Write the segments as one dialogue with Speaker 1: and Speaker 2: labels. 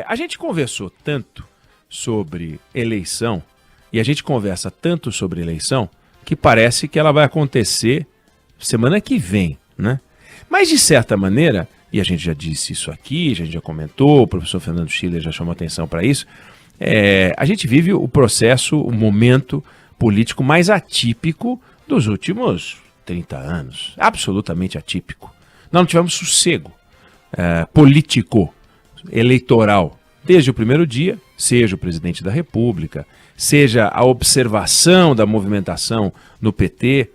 Speaker 1: A gente conversou tanto sobre eleição, e a gente conversa tanto sobre eleição, que parece que ela vai acontecer semana que vem, né? Mas, de certa maneira, e a gente já disse isso aqui, a gente já comentou, o professor Fernando Schiller já chamou atenção para isso, a gente vive o processo, o momento político mais atípico dos últimos 30 anos. Absolutamente atípico. Nós não tivemos sossego político, eleitoral, desde o primeiro dia, seja o presidente da República, seja a observação da movimentação no PT,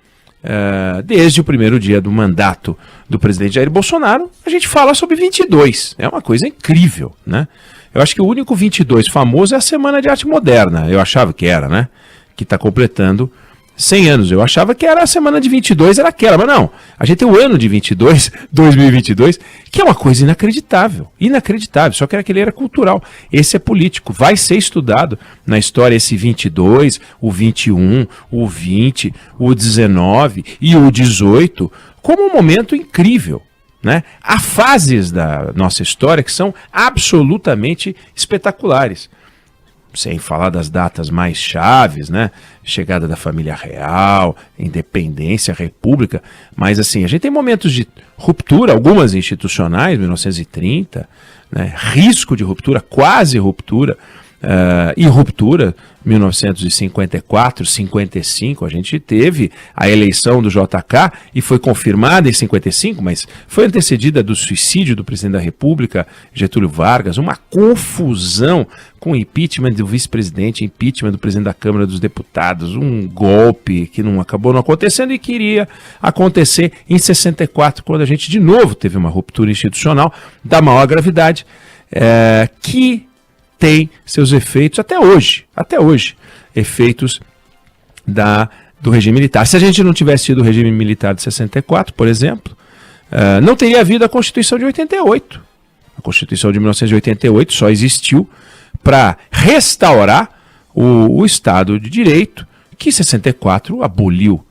Speaker 1: desde o primeiro dia do mandato do presidente Jair Bolsonaro, a gente fala sobre 22. É uma coisa incrível, né? Eu acho que o único 22 famoso é a Semana de Arte Moderna. Eu achava que era, né? Que está completando 100 anos. Eu achava que era a semana de 22, era aquela, mas não. A gente tem o ano de 22, 2022, que é uma coisa inacreditável. Inacreditável, só que aquele era cultural. Esse é político, vai ser estudado na história esse 22, o 21, o 20, o 19 e o 18, como um momento incrível, né? Há fases da nossa história que são absolutamente espetaculares. Sem falar das datas mais chaves, né? Chegada da família real, independência, república. Mas assim, a gente tem momentos de ruptura, algumas institucionais, 1930, né? Risco de ruptura, quase ruptura, e ruptura, 1954, 55, a gente teve a eleição do JK e foi confirmada em 55, mas foi antecedida do suicídio do presidente da República, Getúlio Vargas, uma confusão com impeachment do vice-presidente, impeachment do presidente da Câmara dos Deputados, um golpe que acabou não acontecendo e que iria acontecer em 64, quando a gente de novo teve uma ruptura institucional da maior gravidade, que tem seus efeitos até hoje, efeitos do regime militar. Se a gente não tivesse tido o regime militar de 64, por exemplo, não teria havido a Constituição de 88. A Constituição de 1988 só existiu para restaurar o Estado de Direito, que 64 aboliu.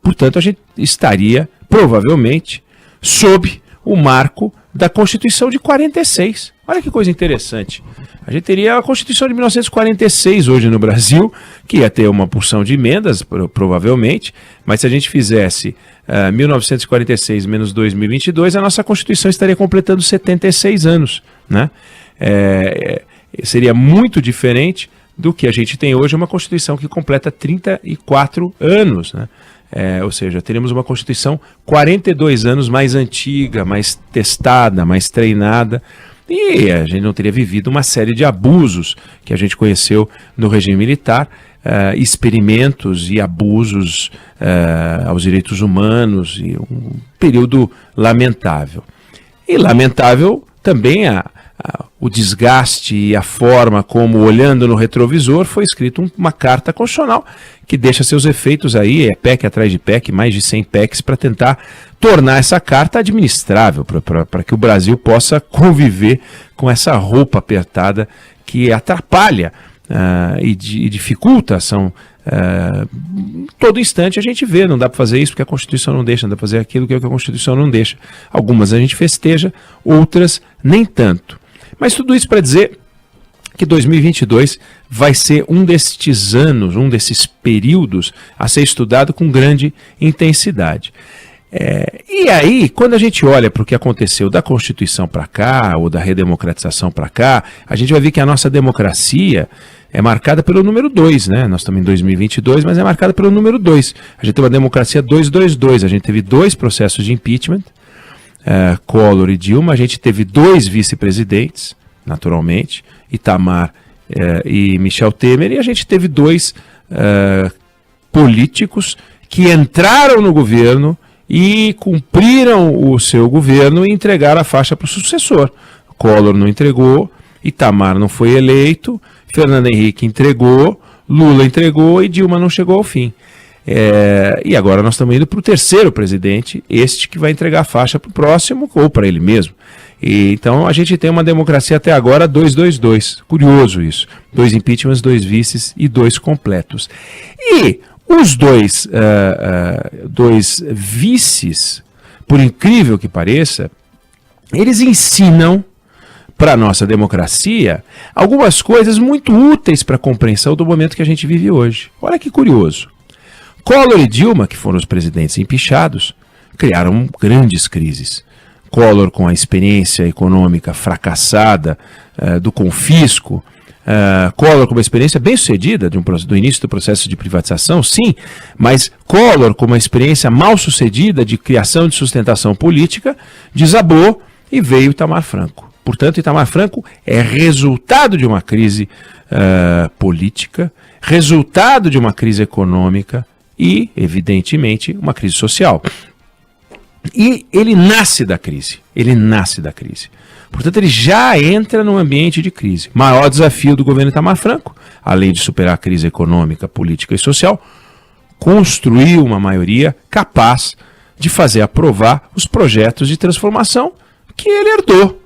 Speaker 1: Portanto, a gente estaria, provavelmente, sob o marco da Constituição de 46. Olha que coisa interessante. A gente teria a Constituição de 1946 hoje no Brasil, que ia ter uma porção de emendas, provavelmente, mas se a gente fizesse 1946 menos 2022, a nossa Constituição estaria completando 76 anos, né? Seria muito diferente do que a gente tem hoje, uma Constituição que completa 34 anos, né? Ou seja, teríamos uma Constituição 42 anos mais antiga, mais testada, mais treinada, e a gente não teria vivido uma série de abusos que a gente conheceu no regime militar, experimentos e abusos aos direitos humanos, e um período lamentável. E lamentável também o desgaste e a forma como, olhando no retrovisor, foi escrita uma carta constitucional que deixa seus efeitos aí, PEC atrás de PEC, mais de 100 PECs, para tentar tornar essa carta administrável, para que o Brasil possa conviver com essa roupa apertada que atrapalha e dificulta a ação. Todo instante a gente vê, não dá para fazer isso porque a Constituição não deixa, não dá para fazer aquilo que a Constituição não deixa. Algumas a gente festeja, outras nem tanto. Mas tudo isso para dizer que 2022 vai ser um destes anos, um desses períodos a ser estudado com grande intensidade. E aí, quando a gente olha para o que aconteceu da Constituição para cá, ou da redemocratização para cá, a gente vai ver que a nossa democracia é marcada pelo número 2, né? Nós estamos em 2022, mas é marcada pelo número 2. A gente tem uma democracia 222, a gente teve 2 processos de impeachment, Collor e Dilma, a gente teve 2 vice-presidentes, naturalmente, Itamar e Michel Temer, e a gente teve 2 políticos que entraram no governo e cumpriram o seu governo e entregaram a faixa para o sucessor. Collor não entregou, Itamar não foi eleito, Fernando Henrique entregou, Lula entregou e Dilma não chegou ao fim. E agora nós estamos indo para o terceiro presidente, este que vai entregar a faixa para o próximo ou para ele mesmo. Então a gente tem uma democracia até agora 2-2-2. Curioso isso. 2 impeachments, 2 vices e 2 completos. E os dois vices, por incrível que pareça, eles ensinam para a nossa democracia algumas coisas muito úteis para a compreensão do momento que a gente vive hoje. Olha que curioso. Collor e Dilma, que foram os presidentes empichados, criaram grandes crises. Collor com a experiência econômica fracassada do confisco, Collor com uma experiência bem sucedida do início do processo de privatização, sim, mas Collor com uma experiência mal sucedida de criação de sustentação política, desabou e veio Itamar Franco. Portanto, Itamar Franco é resultado de uma crise política, resultado de uma crise econômica e, evidentemente, uma crise social. E ele nasce da crise. Portanto, ele já entra num ambiente de crise. Maior desafio do governo Itamar Franco, além de superar a crise econômica, política e social, construir uma maioria capaz de fazer aprovar os projetos de transformação que ele herdou.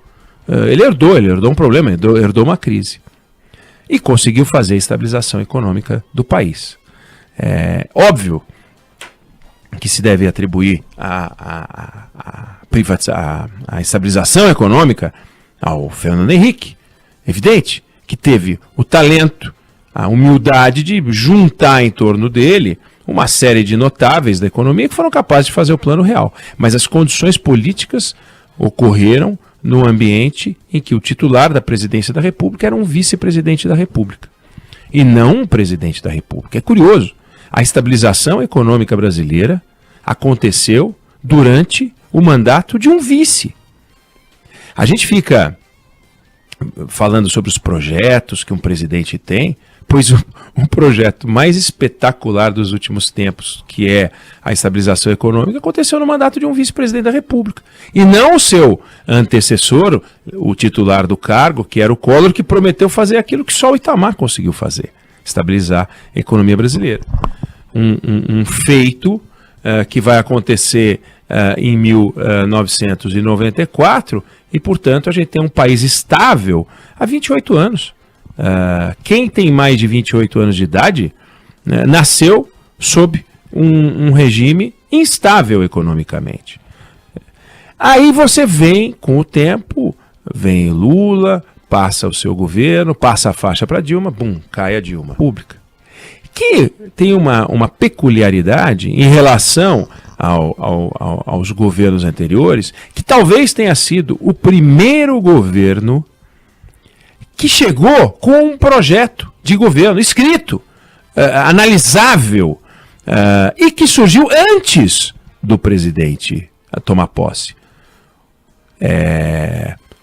Speaker 1: Ele herdou um problema, herdou uma crise. E conseguiu fazer a estabilização econômica do país. É óbvio que se deve atribuir a estabilização econômica ao Fernando Henrique. Evidente que teve o talento, a humildade de juntar em torno dele uma série de notáveis da economia que foram capazes de fazer o plano real. Mas as condições políticas ocorreram no ambiente em que o titular da presidência da República era um vice-presidente da República e não um presidente da República. É curioso. A estabilização econômica brasileira aconteceu durante o mandato de um vice. A gente fica falando sobre os projetos que um presidente tem, pois um projeto mais espetacular dos últimos tempos, que é a estabilização econômica, aconteceu no mandato de um vice-presidente da República. E não o seu antecessor, o titular do cargo, que era o Collor, que prometeu fazer aquilo que só o Itamar conseguiu fazer, estabilizar a economia brasileira. Um feito que vai acontecer em 1994 e, portanto, a gente tem um país estável há 28 anos. Quem tem mais de 28 anos de idade nasceu sob um regime instável economicamente. Aí você vem, com o tempo, vem Lula, passa o seu governo, passa a faixa para Dilma, bum, cai a Dilma pública. Que tem uma peculiaridade em relação aos governos anteriores, que talvez tenha sido o primeiro governo que chegou com um projeto de governo escrito, analisável, e que surgiu antes do presidente tomar posse.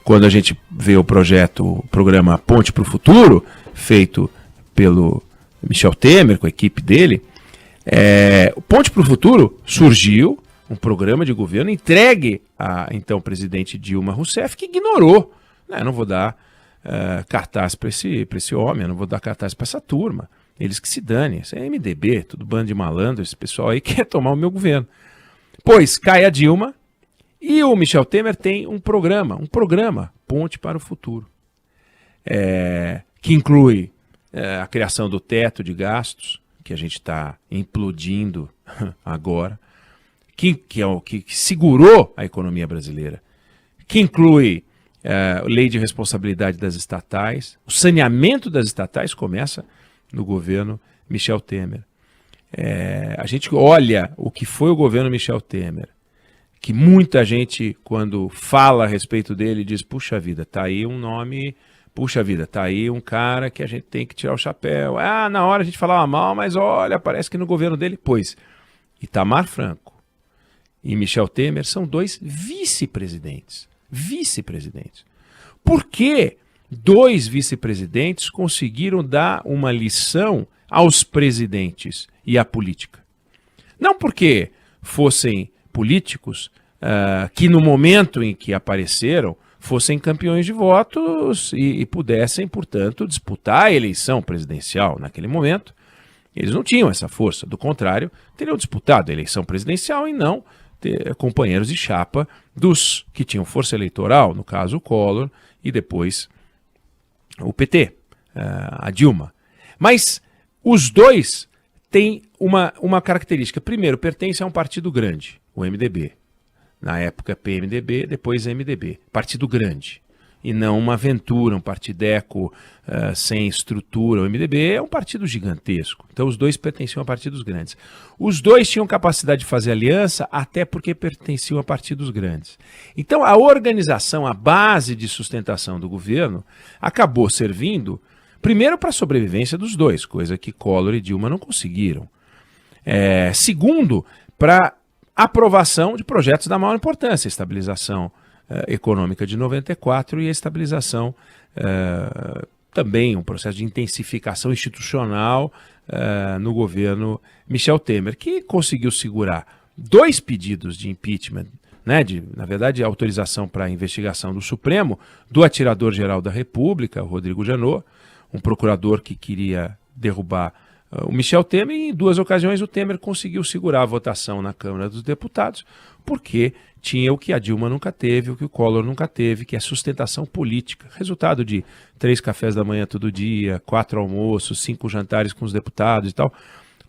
Speaker 1: Quando a gente vê o programa Ponte para o Futuro, feito pelo Michel Temer, com a equipe dele, o Ponte para o Futuro surgiu, um programa de governo entregue a então presidente Dilma Rousseff, que ignorou. Eu não vou dar cartaz para esse homem, eu não vou dar cartaz para essa turma. Eles que se danem, isso é MDB, tudo bando de malandro, esse pessoal aí quer tomar o meu governo. Pois cai a Dilma e o Michel Temer tem um programa Ponte para o Futuro, que inclui a criação do teto de gastos, que a gente está implodindo agora, que é o que segurou a economia brasileira, que inclui lei de responsabilidade das estatais. O saneamento das estatais começa no governo Michel Temer. A gente olha o que foi o governo Michel Temer, que muita gente, quando fala a respeito dele, diz, puxa vida, tá aí um nome... Puxa vida, tá aí um cara que a gente tem que tirar o chapéu. Na hora a gente falava mal, mas olha, parece que no governo dele... Pois, Itamar Franco e Michel Temer são dois vice-presidentes. Por que dois vice-presidentes conseguiram dar uma lição aos presidentes e à política? Não porque fossem políticos que no momento em que apareceram fossem campeões de votos e pudessem, portanto, disputar a eleição presidencial naquele momento. Eles não tinham essa força, do contrário, teriam disputado a eleição presidencial e não ter companheiros de chapa dos que tinham força eleitoral, no caso o Collor e depois o PT, a Dilma. Mas os dois têm uma característica. Primeiro, pertencem a um partido grande, o MDB. Na época PMDB, depois MDB. Partido grande. e não uma aventura, um partideco sem estrutura. O MDB é um partido gigantesco, então os dois pertenciam a partidos grandes. Os dois tinham capacidade de fazer aliança, até porque pertenciam a partidos grandes. Então a organização, a base de sustentação do governo, acabou servindo, primeiro, para a sobrevivência dos dois, coisa que Collor e Dilma não conseguiram. Segundo, para aprovação de projetos da maior importância, a estabilização econômica de 94 e a estabilização, também um processo de intensificação institucional no governo Michel Temer, que conseguiu segurar 2 pedidos de impeachment, na verdade, autorização para a investigação do Supremo, do atirador-geral da República, Rodrigo Janot, um procurador que queria derrubar o Michel Temer, e em 2 ocasiões o Temer conseguiu segurar a votação na Câmara dos Deputados, porque tinha o que a Dilma nunca teve, o que o Collor nunca teve, que é sustentação política. Resultado de 3 cafés da manhã todo dia, 4 almoços, 5 jantares com os deputados e tal.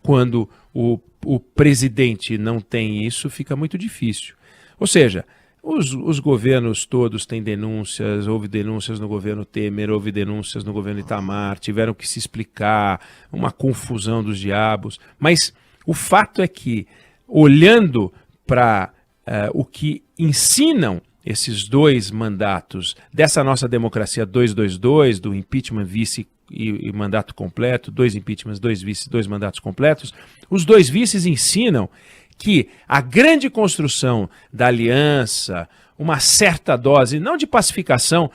Speaker 1: Quando o presidente não tem isso, fica muito difícil. Ou seja, os governos todos têm denúncias, houve denúncias no governo Temer, houve denúncias no governo Itamar, tiveram que se explicar, uma confusão dos diabos, mas o fato é que, olhando para o que ensinam esses 2 mandatos dessa nossa democracia 222, do impeachment, vice e mandato completo, 2 impeachments, 2 vices, 2 mandatos completos, os 2 vices ensinam que a grande construção da aliança, uma certa dose, não de pacificação,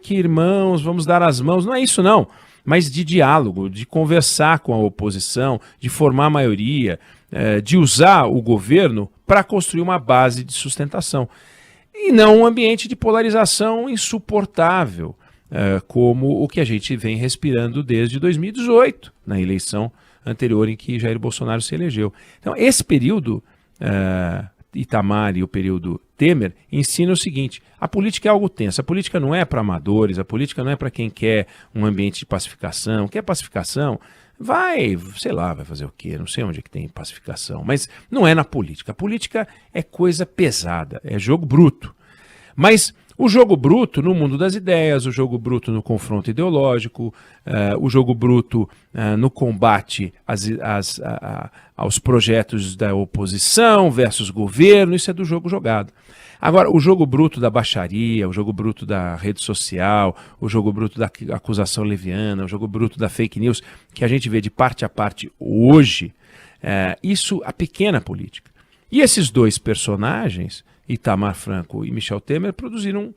Speaker 1: que irmãos, vamos dar as mãos, não é isso não, mas de diálogo, de conversar com a oposição, de formar maioria, de usar o governo para construir uma base de sustentação. E não um ambiente de polarização insuportável, como o que a gente vem respirando desde 2018, na eleição anterior em que Jair Bolsonaro se elegeu. Então, esse período Itamar e o período Temer ensina o seguinte: a política é algo tenso, a política não é para amadores, a política não é para quem quer um ambiente de pacificação. Quer pacificação? Vai fazer o quê? Não sei onde é que tem pacificação, mas não é na política. A política é coisa pesada, é jogo bruto. Mas o jogo bruto no mundo das ideias, o jogo bruto no confronto ideológico, o jogo bruto no combate aos projetos da oposição versus governo, isso é do jogo jogado. Agora, o jogo bruto da baixaria, o jogo bruto da rede social, o jogo bruto da acusação leviana, o jogo bruto da fake news, que a gente vê de parte a parte hoje, isso a pequena política. E esses 2 personagens, Itamar Franco e Michel Temer, produziram,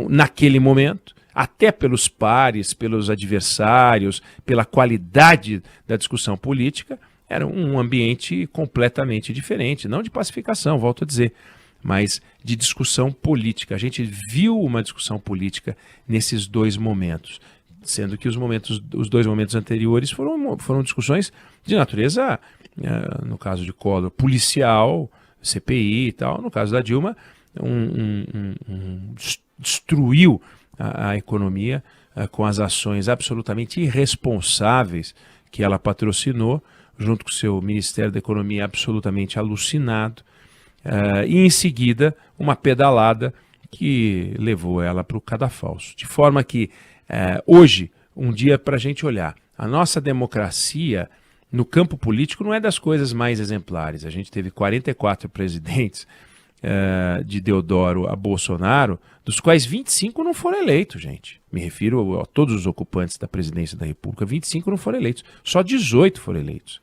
Speaker 1: naquele momento, até pelos pares, pelos adversários, pela qualidade da discussão política, era um ambiente completamente diferente, não de pacificação, volto a dizer, mas de discussão política. A gente viu uma discussão política nesses 2 momentos, sendo que os 2 momentos anteriores foram discussões de natureza, no caso de Collor, policial, CPI e tal. No caso da Dilma, destruiu a economia com as ações absolutamente irresponsáveis que ela patrocinou, junto com o seu Ministério da Economia absolutamente alucinado, e em seguida uma pedalada que levou ela para o cadafalso. De forma que hoje, um dia para a gente olhar, a nossa democracia no campo político não é das coisas mais exemplares. A gente teve 44 presidentes, de Deodoro a Bolsonaro, dos quais 25 não foram eleitos, gente. Me refiro a todos os ocupantes da presidência da República, 25 não foram eleitos, só 18 foram eleitos.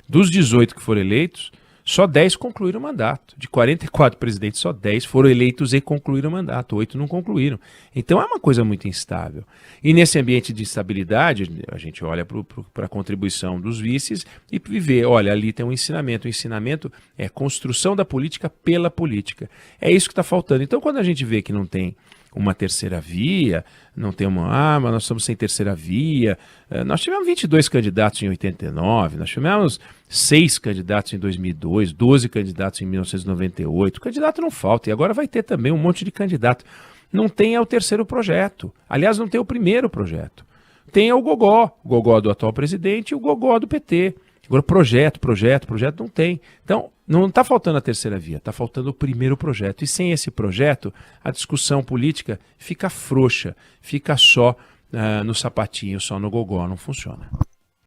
Speaker 1: Dos 18 que foram eleitos, só 10 concluíram o mandato. De 44 presidentes, só 10 foram eleitos e concluíram o mandato, 8 não concluíram. Então é uma coisa muito instável. E nesse ambiente de instabilidade, a gente olha para a contribuição dos vices e vê, olha, ali tem um ensinamento. O ensinamento é construção da política pela política. É isso que está faltando. Então quando a gente vê que não tem uma terceira via, não tem mas nós estamos sem terceira via. Nós tivemos 22 candidatos em 89, nós tivemos 6 candidatos em 2002, 12 candidatos em 1998. O candidato não falta, e agora vai ter também um monte de candidato. Não tem o terceiro projeto. Aliás, não tem o primeiro projeto. Tem o gogó do atual presidente e o gogó do PT. Agora, projeto não tem. Então, não está faltando a terceira via, está faltando o primeiro projeto. E sem esse projeto, a discussão política fica frouxa, fica só no sapatinho, só no gogó, não funciona.